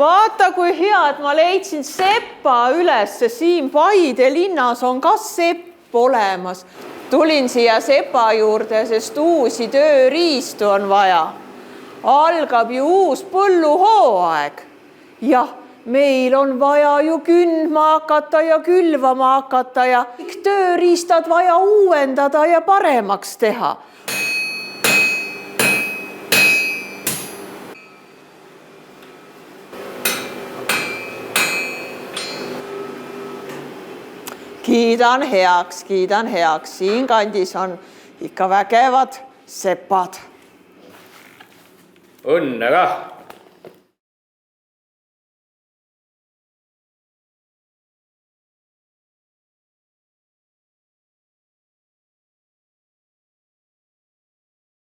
Vaata, kui hea, et ma leidsin sepa üles. Siin Paide linnas on ka sepp olemas. Tulin siia sepa juurde, sest uusi tööriistu on vaja. Algab ju uus põlluhooaeg. Jah, meil on vaja ju kündma hakata ja külvama hakata ja kõik tööriistad vaja uuendada ja paremaks teha. Kiidan heaks. Siin kandis on ikka vägevad sepad. Õnne kah!